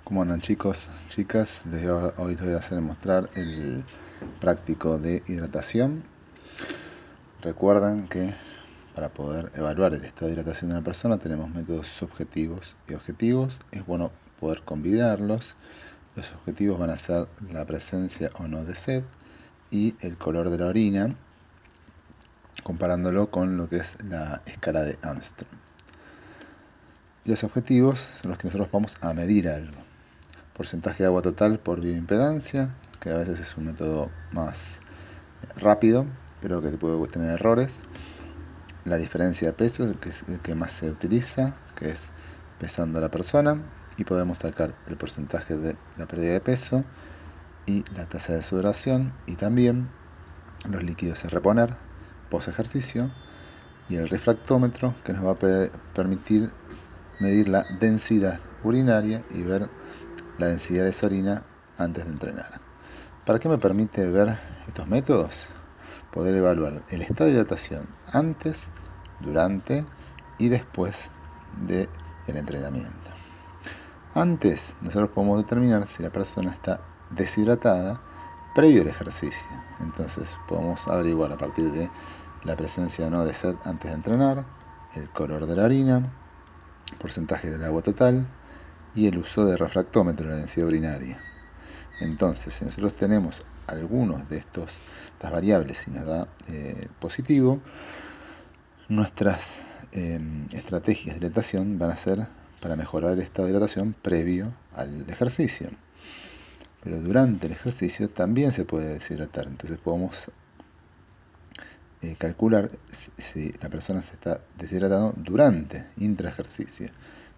¿Cómo andan chicos, chicas? Hoy les voy a hacer mostrar el práctico de hidratación. Recuerdan que para poder evaluar el estado de hidratación de una persona tenemos métodos subjetivos y objetivos. Es bueno poder combinarlos. Los objetivos van a ser la presencia o no de sed y el color de la orina, comparándolo con lo que es la escala de Armstrong. Los objetivos son los que nosotros vamos a medir algo. Porcentaje de agua total por bioimpedancia, que a veces es un método más rápido, pero que puede tener errores. La diferencia de peso, que es el que más se utiliza, que es pesando a la persona, y podemos sacar el porcentaje de la pérdida de peso y la tasa de sudoración, y también los líquidos a reponer post ejercicio, y el refractómetro, que nos va a permitir medir la densidad urinaria y ver la densidad de esa orina antes de entrenar. ¿Para qué me permite ver estos métodos? Poder evaluar el estado de hidratación antes, durante y después del entrenamiento. Antes, nosotros podemos determinar si la persona está deshidratada previo al ejercicio. Entonces, podemos averiguar a partir de la presencia o no de sed antes de entrenar, el color de la orina, porcentaje del agua total y el uso de refractómetro en la densidad urinaria. Entonces, si nosotros tenemos algunos de estas variables y nos da positivo, nuestras estrategias de hidratación van a ser para mejorar el estado de hidratación previo al ejercicio. Pero durante el ejercicio también se puede deshidratar, entonces podemos calcular si la persona se está deshidratando durante intraejercicio,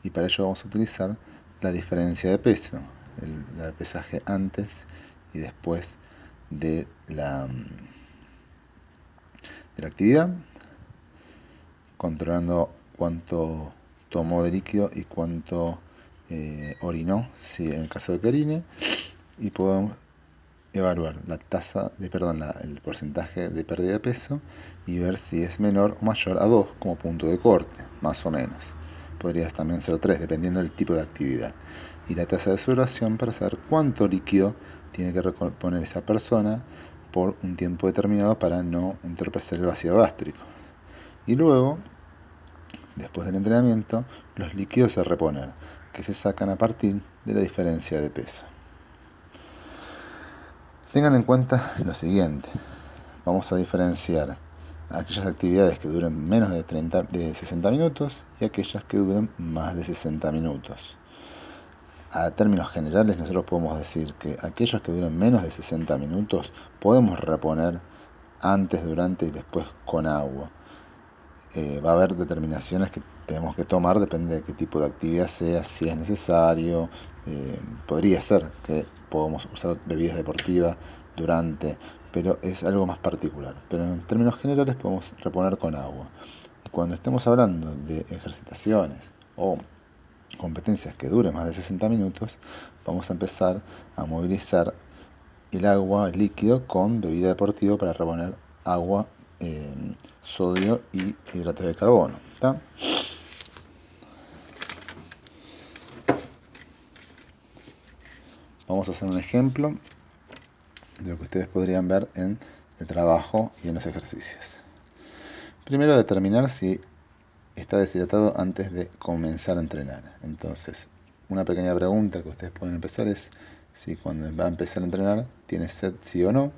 y para ello vamos a utilizar la diferencia de peso, el pesaje antes y después de la actividad, controlando cuánto tomó de líquido y cuánto orinó, si en el caso de que orine, y podemos evaluar el porcentaje de pérdida de peso y ver si es menor o mayor a 2 como punto de corte, más o menos. Podría también ser 3, dependiendo del tipo de actividad. Y la tasa de sudoración para saber cuánto líquido tiene que reponer esa persona por un tiempo determinado para no entorpecer el vacío gástrico. Y luego, después del entrenamiento, los líquidos a reponer, que se sacan a partir de la diferencia de peso. Tengan en cuenta lo siguiente: vamos a diferenciar aquellas actividades que duren menos de 60 minutos y aquellas que duren más de 60 minutos. A términos generales, nosotros podemos decir que aquellos que duren menos de 60 minutos podemos reponer antes, durante y después con agua. Va a haber determinaciones que tenemos que tomar, depende de qué tipo de actividad sea, si es necesario. Podría ser que podamos usar bebidas deportivas durante, pero es algo más particular. Pero en términos generales podemos reponer con agua. Y cuando estemos hablando de ejercitaciones o competencias que duren más de 60 minutos, vamos a empezar a movilizar el agua, el líquido, con bebida deportiva para reponer agua, sodio y hidratos de carbono. ¿Está? Vamos a hacer un ejemplo de lo que ustedes podrían ver en el trabajo y en los ejercicios. Primero, determinar si está deshidratado antes de comenzar a entrenar. Entonces, una pequeña pregunta que ustedes pueden empezar es si cuando va a empezar a entrenar tiene sed, sí o no.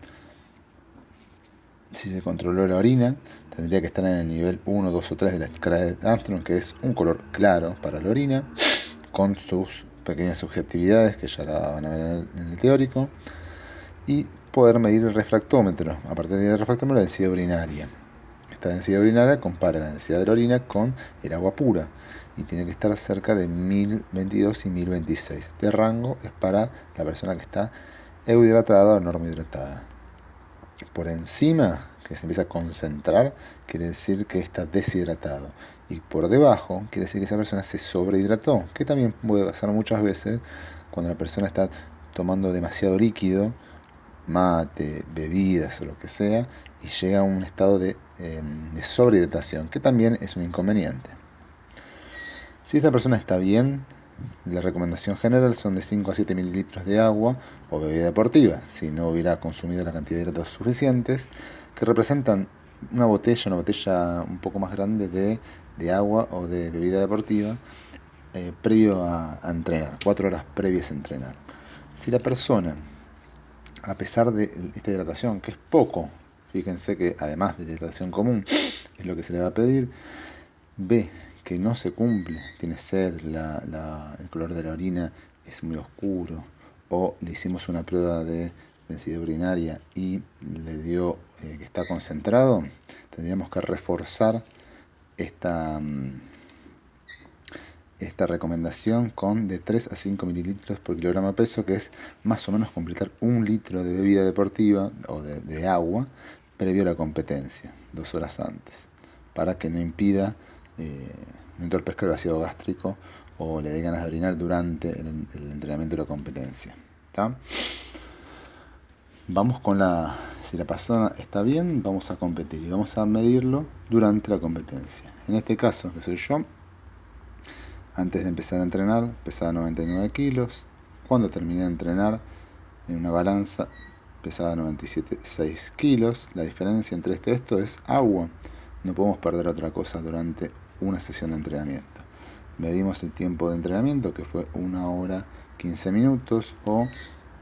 Si se controló la orina, tendría que estar en el nivel 1, 2 o 3 de la escala de Armstrong, que es un color claro para la orina, con sus pequeñas subjetividades que ya la van a ver en el teórico, y poder medir el refractómetro. A partir del refractómetro, la densidad urinaria. Esta densidad urinaria compara la densidad de la orina con el agua pura y tiene que estar cerca de 1022 y 1026. Este rango es para la persona que está euhidratada o normohidratada. Por encima, que se empieza a concentrar, quiere decir que está deshidratado. Y por debajo, quiere decir que esa persona se sobrehidrató, que también puede pasar muchas veces cuando la persona está tomando demasiado líquido, mate, bebidas o lo que sea, y llega a un estado de sobrehidratación, que también es un inconveniente. Si esta persona está bien, La recomendación general son de 5 a 7 mililitros de agua o bebida deportiva, si no hubiera consumido la cantidad de hidratos suficientes, que representan una botella un poco más grande de agua o de bebida deportiva previo a entrenar, 4 horas previas a entrenar. Si la persona, a pesar de esta hidratación, que es poco, fíjense que además de la hidratación común, es lo que se le va a pedir, ve que no se cumple, tiene sed, el color de la orina es muy oscuro, o le hicimos una prueba de densidad urinaria y le dio que está concentrado, tendríamos que reforzar esta, esta recomendación con de 3 a 5 mililitros por kilogramo de peso, que es más o menos completar 1 litro de bebida deportiva o de agua previo a la competencia, 2 horas antes, para que no impida, no entorpezca el vaciado gástrico o le dé ganas de orinar durante el entrenamiento de la competencia. ¿Está? Vamos con si la persona está bien, vamos a competir y vamos a medirlo durante la competencia. En este caso, que soy yo, antes de empezar a entrenar pesaba 99 kilos. Cuando terminé de entrenar en una balanza pesaba 97,6 kilos. La diferencia entre esto es agua. No podemos perder otra cosa durante una sesión de entrenamiento. Medimos el tiempo de entrenamiento, que fue 1 hora 15 minutos, o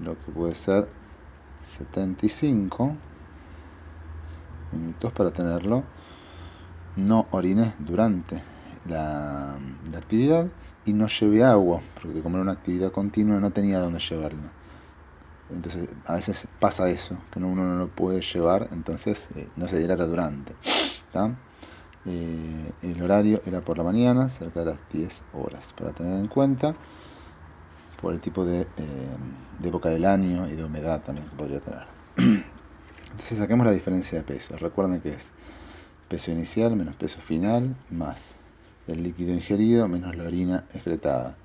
lo que puede ser 75 minutos para tenerlo. No oriné durante la actividad y no llevé agua, porque como era una actividad continua no tenía dónde llevarlo. Entonces a veces pasa eso, que uno no lo puede llevar, entonces no se hidrata durante. El horario era por la mañana, cerca de las 10 horas, para tener en cuenta por el tipo de época del año y de humedad también que podría tener. Entonces saquemos la diferencia de peso. Recuerden que es peso inicial menos peso final más el líquido ingerido menos la orina excretada.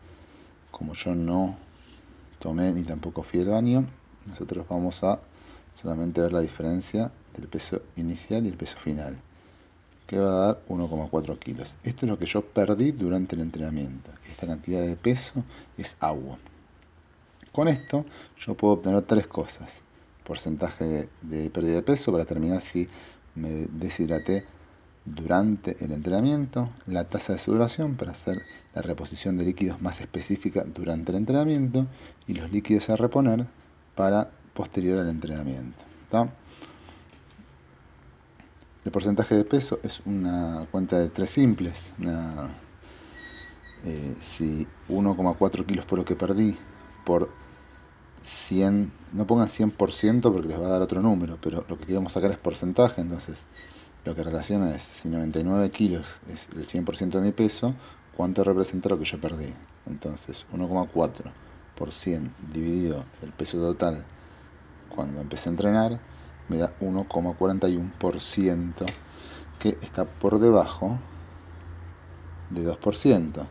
Como yo no tomé ni tampoco fui al baño, nosotros vamos a solamente ver la diferencia del peso inicial y el peso final, que va a dar 1,4 kilos. Esto es lo que yo perdí durante el entrenamiento. Esta cantidad de peso es agua. Con esto yo puedo obtener 3 cosas. Porcentaje de pérdida de peso para determinar si me deshidraté durante el entrenamiento, la tasa de sudoración para hacer la reposición de líquidos más específica durante el entrenamiento y los líquidos a reponer para posterior al entrenamiento. ¿Está? El porcentaje de peso es una cuenta de 3 simples. Si 1,4 kilos fue lo que perdí por 100, no pongan 100% porque les va a dar otro número, pero lo que queremos sacar es porcentaje, entonces lo que relaciona es si 99 kilos es el 100% de mi peso, ¿cuánto representa lo que yo perdí? Entonces 1,4 por 100 dividido el peso total cuando empecé a entrenar me da 1,41%, que está por debajo de 2%.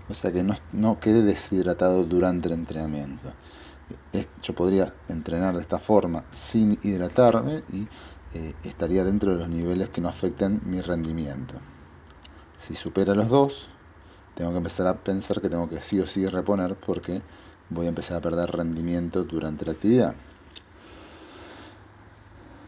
O sea que no quedé deshidratado durante el entrenamiento. Yo podría entrenar de esta forma sin hidratarme y estaría dentro de los niveles que no afecten mi rendimiento. Si supera los 2, tengo que empezar a pensar que tengo que sí o sí reponer, porque voy a empezar a perder rendimiento durante la actividad.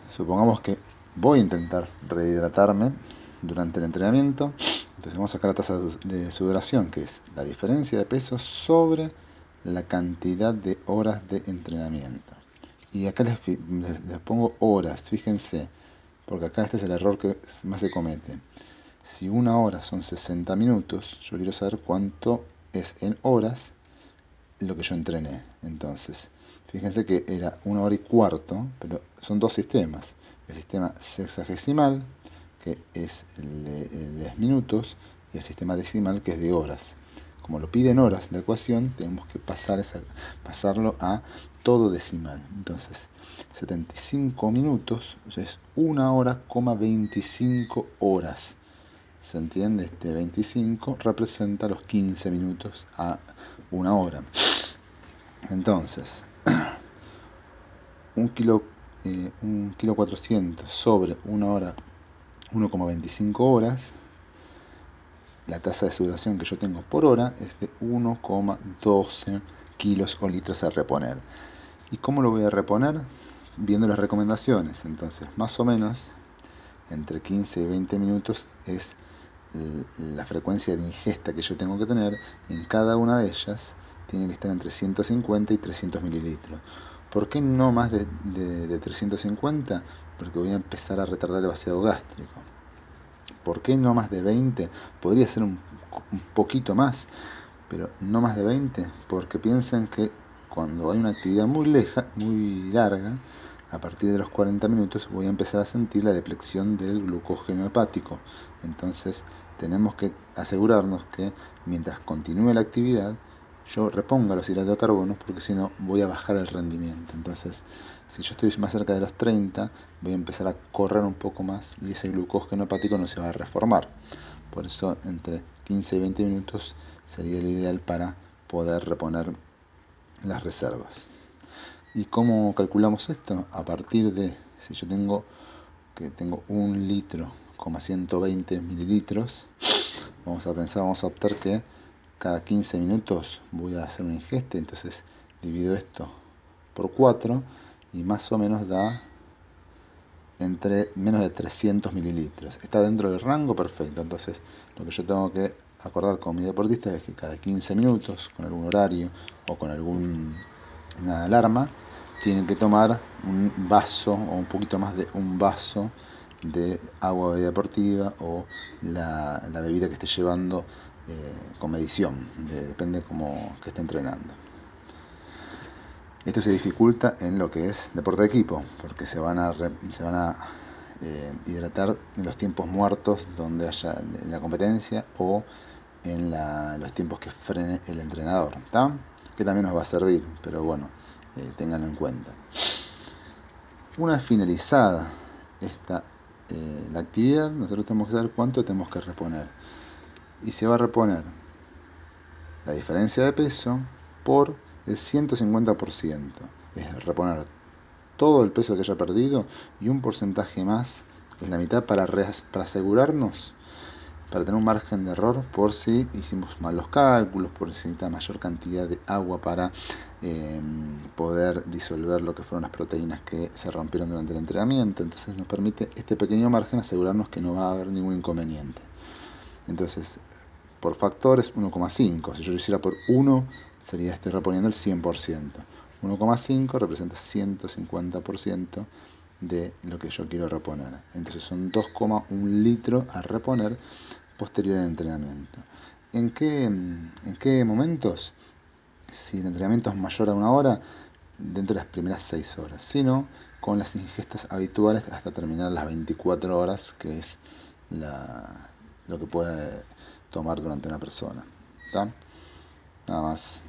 Supongamos que voy a intentar rehidratarme durante el entrenamiento. Entonces vamos a sacar la tasa de sudoración, que es la diferencia de peso sobre la cantidad de horas de entrenamiento. Y acá les pongo horas, fíjense, porque acá este es el error que más se comete. Si 1 hora son 60 minutos, yo quiero saber cuánto es en horas lo que yo entrené. Entonces, fíjense que era 1 hora y cuarto, pero son 2 sistemas. El sistema sexagesimal, que es el de 10 minutos, y el sistema decimal, que es de horas. Como lo piden horas la ecuación, tenemos que pasarlo a todo decimal. Entonces, 75 minutos es 1 hora, 25 horas. ¿Se entiende? Este 25 representa los 15 minutos a 1 hora. Entonces, 1 kilo 400 sobre 1 hora, 1,25 horas, la tasa de sudoración que yo tengo por hora es de 1,12 kilos o litros a reponer. ¿Y cómo lo voy a reponer? Viendo las recomendaciones. Entonces, más o menos, entre 15 y 20 minutos es la frecuencia de ingesta que yo tengo que tener. En cada una de ellas tiene que estar entre 150 y 300 mililitros. ¿Por qué no más de 350? Porque voy a empezar a retardar el vaciado gástrico. ¿Por qué no más de 20? Podría ser un poquito más, pero no más de 20, porque piensen que cuando hay una actividad muy larga, a partir de los 40 minutos voy a empezar a sentir la depleción del glucógeno hepático. Entonces tenemos que asegurarnos que mientras continúe la actividad, yo reponga los hidratos de carbono, porque si no voy a bajar el rendimiento. Entonces, si yo estoy más cerca de los 30, voy a empezar a correr un poco más y ese glucógeno hepático no se va a reformar. Por eso entre 15 y 20 minutos sería lo ideal para poder reponer las reservas. ¿Y cómo calculamos esto? A partir de, si yo tengo 1 litro, 120 mililitros, vamos a optar que cada 15 minutos voy a hacer una ingesta, entonces divido esto por 4 y más o menos da entre menos de 300 mililitros. Está dentro del rango perfecto. Entonces, lo que yo tengo que acordar con mi deportista es que cada 15 minutos, con algún horario o con alguna alarma, tienen que tomar un vaso o un poquito más de un vaso de agua deportiva o la bebida que esté llevando con medición. Depende cómo que esté entrenando. Esto se dificulta en lo que es deporte de equipo, porque se van a hidratar en los tiempos muertos donde haya en la competencia o en los tiempos que frene el entrenador, ¿tá? Que también nos va a servir, pero bueno, ténganlo en cuenta. Una vez finalizada la actividad, nosotros tenemos que saber cuánto tenemos que reponer. Y se va a reponer la diferencia de peso por el 150%. Es reponer todo el peso que haya perdido y un porcentaje más, es la mitad, para asegurarnos, para tener un margen de error por si hicimos mal los cálculos, por si necesita mayor cantidad de agua para poder disolver lo que fueron las proteínas que se rompieron durante el entrenamiento. Entonces nos permite este pequeño margen asegurarnos que no va a haber ningún inconveniente. Entonces, por factores 1,5. Si yo lo hiciera por 1, estoy reponiendo el 100%. 1,5 representa 150% de lo que yo quiero reponer. Entonces son 2,1 litros a reponer posterior al entrenamiento. ¿En qué momentos? Si el entrenamiento es mayor a 1 hora, dentro de las primeras 6 horas. Si no, con las ingestas habituales hasta terminar las 24 horas, que es lo que puede tomar durante una persona. ¿Tá? Nada más.